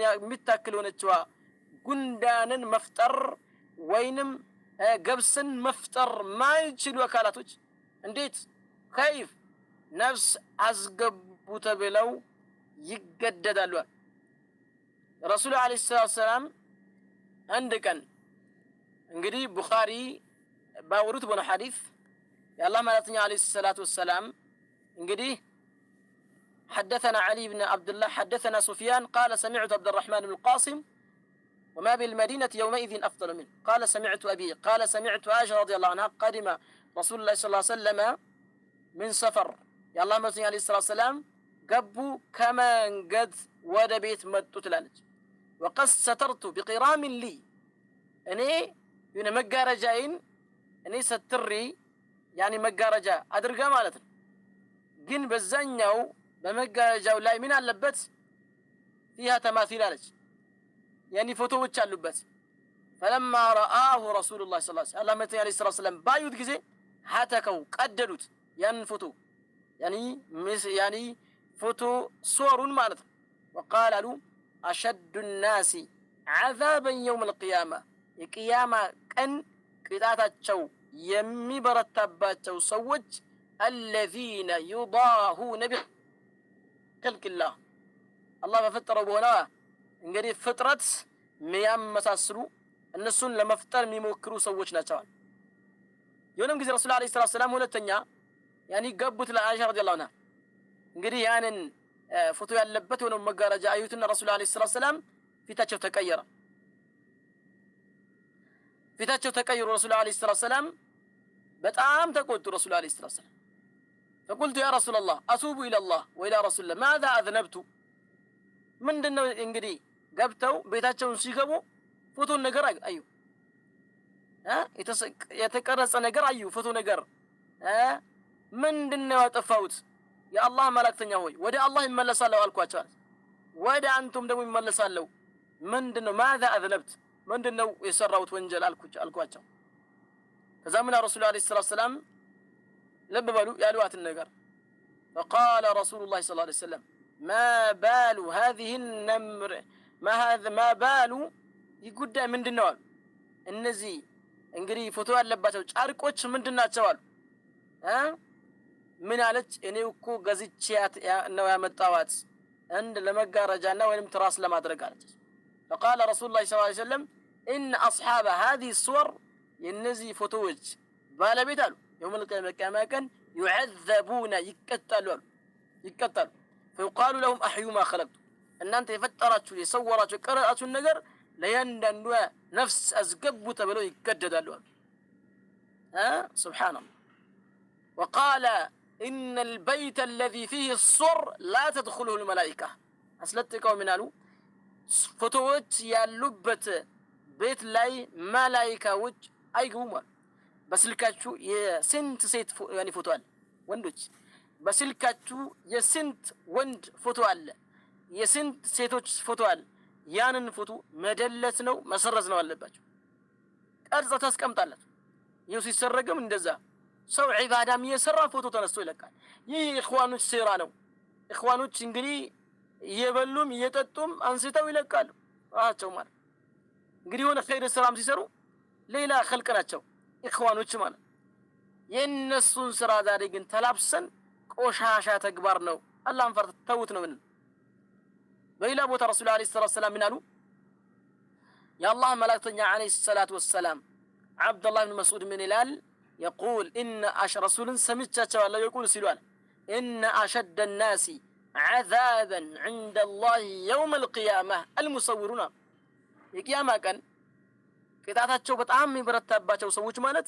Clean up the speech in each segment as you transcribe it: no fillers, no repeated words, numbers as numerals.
የሚታክል ሆነችዋ ጉንዳንን መፍጠር ወይንም ገብስን መፍጠር ማይችሉ አካላቶች እንዴት ከይፍ ነፍስ አስገቡ ተብለው ይገደዳሉ? ረሱል አለይሂ ሰላም አንድ ቀን እንግዲህ ቡኻሪ باورت بن حديث يا الله مالتني عليه الصلاة والسلام انقدي حدثنا علي بن عبد الله حدثنا سفيان قال سمعت عبد الرحمن بن القاسم وما بالمدينة يومئذ أفضل منه قال سمعت أبي قال سمعت عائشة رضي الله عنها قدم رسول الله صلى الله عليه وسلم من سفر يا الله مالتني عليه الصلاة والسلام قبوا كما قد ود بيت مدت تلالج وقد سترت بقرام لي اني ينا مقارجين እኔ ሰትሪ ያኒ መጋረጃ አድርጋ ማለት ነው ግን በዛኛው በመጋረጃው ላይ ምን አለበት فيها تماثيل አለች ያኒ ፎቶዎች አሉበት فلما رآه رسول الله صلى الله عليه وسلم ባዩት ጊዜ ሀተከው ቀደዱት ያንን ፎቶ ያኒ ፎቶ ሶሩን ማለት ነው وقال له أشد الناس عذابا يوم القيامة የቂያማ ቀን ቅጣታቸው የሚበረታባቸው ሰዎች الذين يضاهون بخلق الله الله በፈጠረው በሆነ እንግዲህ ፍጥረት የሚያመሳስሉ እነሱን ለመፍጠር የሚሞክሩ ሰዎች ናቸው። የሆነም ጊዜ ረሱል አለይሂ ሰላም ሁለተኛ ያኒ ገቡት ለአይሻ ረዲየላሁ ዐንሃ እንግዲህ ያንን ፎቶ ያለበት የሆነ መጋረጃ አዩትና ረሱል አለይሂ ሰላም ፊታቸው ተቀየረ رسول عليه الصلاة والسلام بتعام تقول رسول عليه الصلاة والسلام فقلت يا رسول الله أتوب إلى الله وإلى رسول الله ماذا أذنبت من دنو إنجدي قبتو بيتاتشون سيكبو فتو النقر أيو يتكرس النقر أيو فتو النقر من دنو تفوت يا الله ملك تنيهوي ودي الله يملس الله والكواتشان ودي أنتم دمو يملس الله من دنو ماذا أذنبت ምንድነው የሰራውት ወንጀል አልኳቸው ከዛምና ረሱል አለይሂ ሰላም ለበበሉ ያሉአትን ነገር فقال رسول الله صلى الله عليه وسلم ما بال هذه النمر ما بال ይጉዳ ምንድነው አሉ እነዚህ እንግዲህ ፎቶ ያለባቸው ጫርቆች ምንድናቸው አሉ ምን አለች እኔ እኮ ገዝቼያት ነው ያመጣዋት እንደ ለመጋረጃና ወይንም ትራስ ለማድረግ አለች فقال رسول الله صلى الله عليه وسلم إن أصحاب هذه الصور ينزي فتوج بالا بيتالو يوم القيامة كان يعذبون يكتلوا فيقال لهم أحيوا ما خلقتم أن أنت فتراتوا يصوراتوا قرأتوا النجر ليندنوا نفس أزقبوا تبلو يكددالوا سبحان الله وقال إن البيت الذي فيه الصور لا تدخله الملائكة أسلتكم من قالوا ፎቶዎች ያሉበት ቤት ላይ መላእክቶች አይገቡም በስልካችሁ የስንት ሴት ያኒ ፎቶ አለ ወንዶች በስልካችሁ የስንት ወንድ ፎቶ አለ የስንት ሴቶች ፎቶ አለ ያንን ፎቶ መደለት ነው መሰረዝ ነው አለባችሁ ቀርጸ ታስቀምጣላችሁ ይኸው ሲሰረግም እንደዛ ሰው ዒባዳም የሰራ ፎቶ ተነስቶ ይለቃል ይህ ኢኽዋኖች ሴራ ነው ኢኽዋኖች እንግዲህ የበሉም የጠጡም አንስተው ይለቃሉ አቸው ማለት እንግዲህ ሆነ ኸይር ስራም ሲሰሩ ሌላ خلق ናቸው ኢኽዋኖች ማለት የነሱን ስራ ዛሬ ግን ተላብሰን ቆሻሻ ተግባር ነው አላህን ፈርት ተውት ነው ምን በሌላ ቦታ ረሱል አለይሂ ሰላም ምን አሉ የአላህ መላእክተኛ አለይሂ ሰላቱ ወሰላም አብዱላህ ኢብኑ መስዑድ ምን ይላል يقول ان رسول سمعتቸው አለ يقول ሲሏል ان اشد الناس عذابا عند الله يوم القيامة المصورون የቂያማ ቀን ቅጣታቸው በጣም የሚበረታባቸው ሰዎች ማለት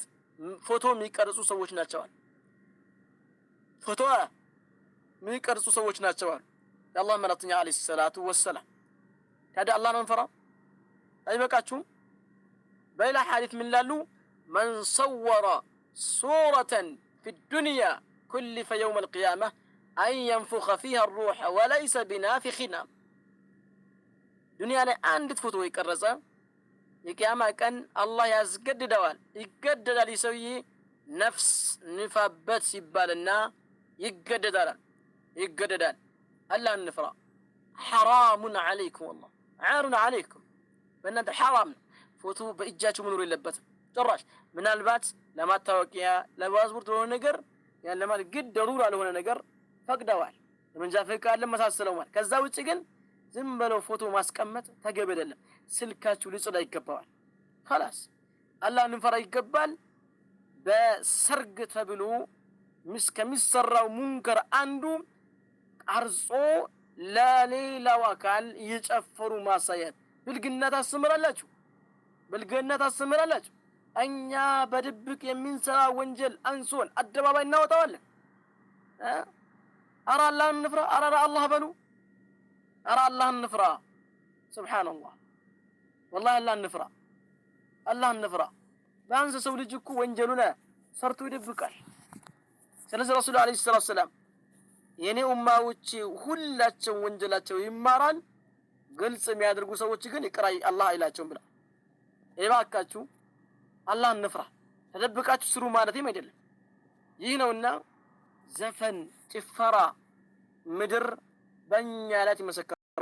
ፎቶ የሚቀርጹ ሰዎች ናቸው ፎቶ የሚቀርጹ ሰዎች ናቸው የአላህ መላእክተኛ አለይሂ ሰላቱ ወሰላም ታዲያ አላህን እንፈራ አይበቃችሁም በሌላ ሐዲስ ምን ላሉ من صور صورة في الدنيا كلف يوم القيامة أن ينفخ فيها الروح وليس بنافخنا دنيا ላይ አንዲት ፎቶ ይቀርጻ የቂያማ ቀን አላህ ያስገድደዋል ይገደዳል ይሰውይ ነፍስ ንፋበት ሲባልና ይገደዳል አላህን ንፍራ حرام عليكم والله ዓሩን ዓለይኩም በእናንተ ሐራም ነው። ፎቶ በእጃችሁ መኖር የለበትም ጭራሽ። ምናልባት ለማታወቂያ ለፓስፖርት ለሆነ ነገር ያን ለማለት ግድ ደሩራ ለሆነ ነገር ፈቅደዋል። ለመንጃ ፈቃድ ለመሳሰለው ማለት። ከዛ ውጭ ግን ዝም ብለው ፎቶ ማስቀመጥ ተገቢ አይደለም። ስልካችሁ ሊጸዳ ይገባዋል። خلاص አላህን እንፈራ ይገባል። በሰርግ ተብሎ ከሚሰራው ሙንከር አንዱ ቀርጾ ለሌላው አካል እየጨፈሩ ማሳየት። ብልግና ታስተምራላችሁ፣ ብልግና ታስተምራላችሁ። እኛ በድብቅ የምንሰራ ወንጀል አንሶን አደባባይ እናወጣዋለን። አረ አላህን እንፍራ፣ አረ አላህ በሉ፣ አረ አላህን እንፍራ። ሱብሃንአላህ ወላሂ አላህን እንፍራ፣ አላህን እንፍራ። ቢያንስ ሰው ልጅ እኮ ወንጀሉን ሰርቶ ይደብቃል። ስለዚህ ረሱል አለይሂ ሰላቱ ወሰላም የኔ ኡማዎች ሁላቸው ወንጀላቸው ይማራል፣ ግልጽ የሚያደርጉ ሰዎች ግን ይቅር አላህ አይላቸውም ብላ። እባካችሁ አላህን እንፍራ። ተደብቃችሁ ስሩ ማለትም አይደለም። ይህ ነውና ዘፈን ጭፈራ ምድር በእኛ ላይ ይመሰክራል።